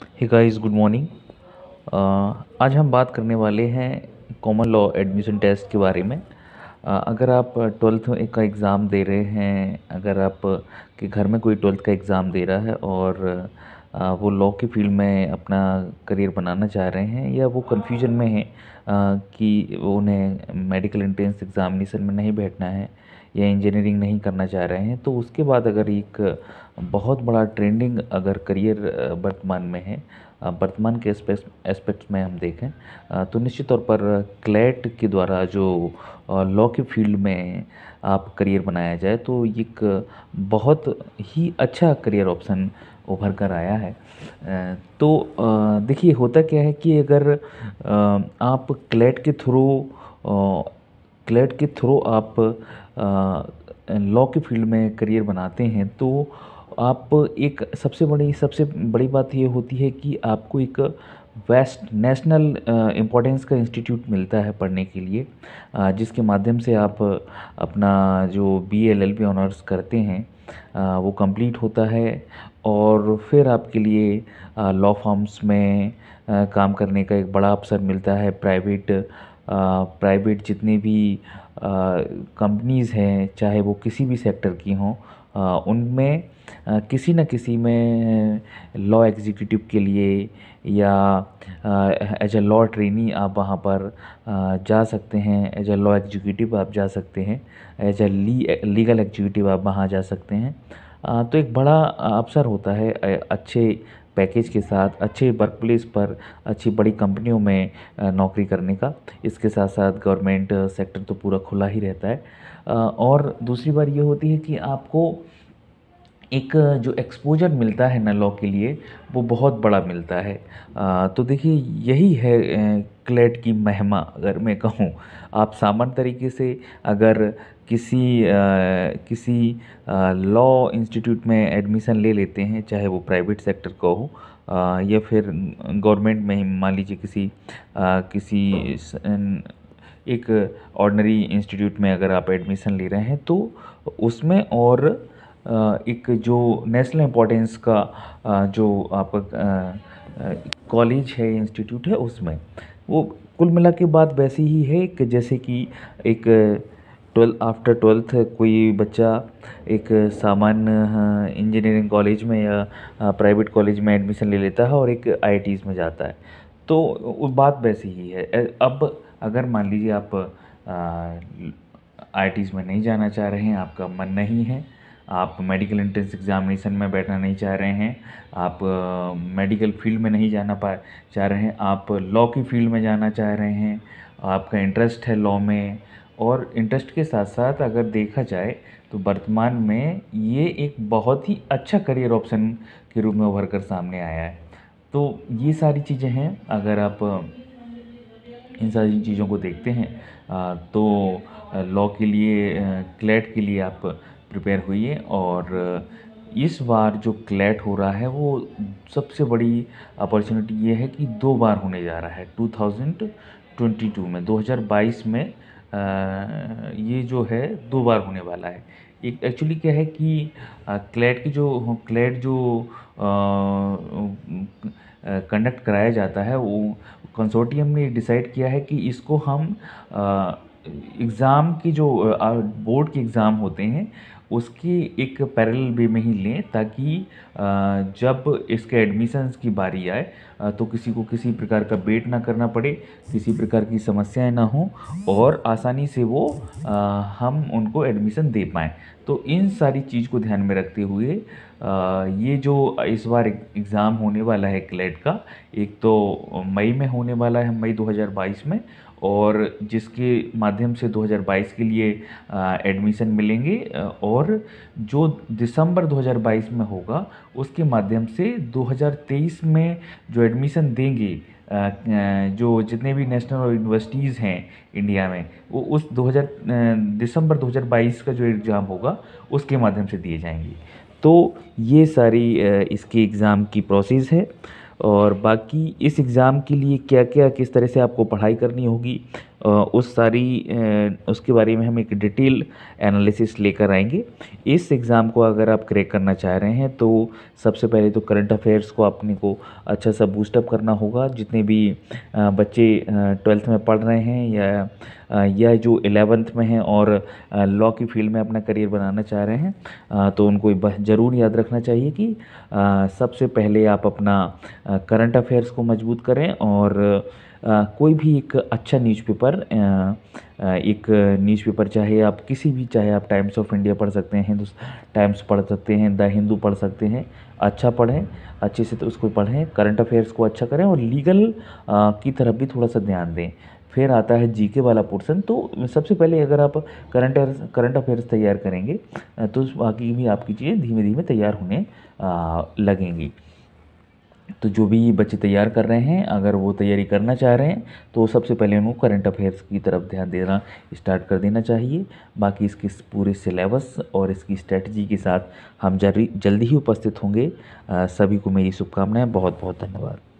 Hey guys, good morning. आज हम बात करने वाले हैं कॉमन लॉ एडमिशन टेस्ट के बारे में। अगर आप ट्वेल्थ का एग्ज़ाम दे रहे हैं, अगर आप के घर में कोई ट्वेल्थ का एग्ज़ाम दे रहा है और वो लॉ के फील्ड में अपना करियर बनाना चाह रहे हैं, या वो कन्फ्यूजन में हैं कि उन्हें मेडिकल एंट्रेंस एग्ज़ामिनेशन में नहीं बैठना है या इंजीनियरिंग नहीं करना चाह रहे हैं, तो उसके बाद अगर एक बहुत बड़ा ट्रेंडिंग अगर करियर वर्तमान में है, वर्तमान के एस्पेक्ट्स में हम देखें, तो निश्चित तौर पर क्लैट के द्वारा जो लॉ के फील्ड में आप करियर बनाया जाए, तो एक बहुत ही अच्छा करियर ऑप्शन उभर कर आया है। तो देखिए, होता क्या है कि अगर आप क्लैट के थ्रू आप लॉ के फील्ड में करियर बनाते हैं, तो आप एक सबसे बड़ी बात ये होती है कि आपको एक वेस्ट नेशनल इम्पोर्टेंस का इंस्टीट्यूट मिलता है पढ़ने के लिए, जिसके माध्यम से आप अपना जो B L L B honours करते हैं वो कंप्लीट होता है। और फिर आपके लिए लॉ फर्म्स में काम करने का एक बड़ा अवसर मिलता है। प्राइवेट जितनी भी कंपनीज़ हैं, चाहे वो किसी भी सेक्टर की हों, उनमें किसी न किसी में लॉ एग्जीक्यूटिव के लिए या एज अ लॉ ट्रेनी आप वहाँ पर जा सकते हैं। एज अ लॉ एग्जीक्यूटिव आप जा सकते हैं, एज अ लीगल एग्जीक्यूटिव आप वहाँ जा सकते हैं। तो एक बड़ा अवसर होता है अच्छे पैकेज के साथ, अच्छे वर्क प्लेस पर, अच्छी बड़ी कंपनियों में नौकरी करने का। इसके साथ साथ गवर्नमेंट सेक्टर तो पूरा खुला ही रहता है। और दूसरी बात ये होती है कि आपको एक जो एक्सपोज़र मिलता है ना लॉ के लिए, वो बहुत बड़ा मिलता है। तो देखिए, यही है क्लैट की महिमा, अगर मैं कहूँ। आप सामान्य तरीके से अगर किसी लॉ इंस्टीट्यूट में एडमिशन ले लेते हैं, चाहे वो प्राइवेट सेक्टर का हो या फिर गवर्नमेंट में ही, मान लीजिए किसी एक ऑर्डिनरी इंस्टीट्यूट में अगर आप एडमिशन ले रहे हैं, तो उसमें और एक जो नेशनल इम्पोर्टेंस का जो आपका कॉलेज है, इंस्टीट्यूट है, उसमें वो कुल मिला के बात वैसी ही है कि जैसे कि एक ट्वेल्थ आफ्टर ट्वेल्थ कोई बच्चा एक सामान्य इंजीनियरिंग कॉलेज में या प्राइवेट कॉलेज में एडमिशन ले लेता है और एक आईआईटीज़ में जाता है, तो वो बात वैसी ही है। अब अगर मान लीजिए आप आईआईटीज़ में नहीं जाना चाह रहे हैं, आपका मन नहीं है, आप मेडिकल एंट्रेंस एग्ज़ामिनेशन में बैठना नहीं चाह रहे हैं, आप मेडिकल फील्ड में नहीं जाना चाह रहे हैं, आप लॉ की फील्ड में जाना चाह रहे हैं, आपका इंटरेस्ट है लॉ में, और इंटरेस्ट के साथ साथ अगर देखा जाए तो वर्तमान में ये एक बहुत ही अच्छा करियर ऑप्शन के रूप में उभर कर सामने आया है। तो ये सारी चीज़ें हैं। अगर आप इन सारी चीज़ों को देखते हैं तो लॉ के लिए, क्लैट के लिए आप प्रिपेयर होइए। और इस बार जो क्लैट हो रहा है, वो सबसे बड़ी अपॉर्चुनिटी ये है कि 2 बार होने जा रहा है। 2022 में, 2022 में ये जो है 2 बार होने वाला है। एक एक्चुअली क्या है कि क्लैट जो कंडक्ट कराया जाता है, वो कंसोर्टियम ने डिसाइड किया है कि इसको हम एग्ज़ाम की जो बोर्ड के एग्ज़ाम होते हैं, उसकी एक पैरेलल वे में ही लें, ताकि जब इसके एडमिशन्स की बारी आए तो किसी को किसी प्रकार का वेट ना करना पड़े, किसी प्रकार की समस्याएं ना हो, और आसानी से वो हम उनको एडमिशन दे पाएँ। तो इन सारी चीज़ को ध्यान में रखते हुए ये जो इस बार एग्ज़ाम होने वाला है क्लैट का, एक तो मई में होने वाला है, मई 2022 में, और जिसके माध्यम से 2022 के लिए एडमिशन मिलेंगे, और जो दिसंबर 2022 में होगा, उसके माध्यम से 2023 में जो एडमिशन देंगे जो जितने भी नेशनल यूनिवर्सिटीज़ हैं इंडिया में, वो उस 2000 दिसंबर 2022 का जो एग्ज़ाम होगा, उसके माध्यम से दिए जाएंगे। तो ये सारी इसके एग्ज़ाम की प्रोसेस है। और बाकी इस एग्ज़ाम के लिए क्या क्या किस तरह से आपको पढ़ाई करनी होगी, उस सारी उसके बारे में हम एक डिटेल एनालिसिस लेकर आएंगे। इस एग्ज़ाम को अगर आप क्रैक करना चाह रहे हैं तो सबसे पहले तो करंट अफेयर्स को अपने को अच्छा सा बूस्टअप करना होगा। जितने भी बच्चे 12th में पढ़ रहे हैं या जो 11th में हैं और लॉ की फील्ड में अपना करियर बनाना चाह रहे हैं, तो उनको ज़रूर याद रखना चाहिए कि सबसे पहले आप अपना करंट अफेयर्स को मजबूत करें और कोई भी एक अच्छा न्यूज़पेपर, एक न्यूज़पेपर चाहे आप किसी भी, चाहे आप टाइम्स ऑफ इंडिया पढ़ सकते हैं, हिंदुस्तान टाइम्स पढ़ सकते हैं, द हिंदू पढ़ सकते हैं, अच्छा पढ़ें अच्छे से, तो उसको पढ़ें, करंट अफेयर्स को अच्छा करें और लीगल की तरफ भी थोड़ा सा ध्यान दें। फिर आता है जीके वाला पोर्शन। तो सबसे पहले अगर आप करंट अफेयर्स तैयार करेंगे तो बाकी भी आपकी चीज़ें धीमे धीमे तैयार होने लगेंगी। तो जो भी बच्चे तैयार कर रहे हैं, अगर वो तैयारी करना चाह रहे हैं तो सबसे पहले उनको करंट अफेयर्स की तरफ ध्यान देना स्टार्ट कर देना चाहिए। बाकी इसके पूरे सिलेबस और इसकी स्ट्रेटजी के साथ हम जल्दी ही उपस्थित होंगे। सभी को मेरी शुभकामनाएं। बहुत बहुत धन्यवाद।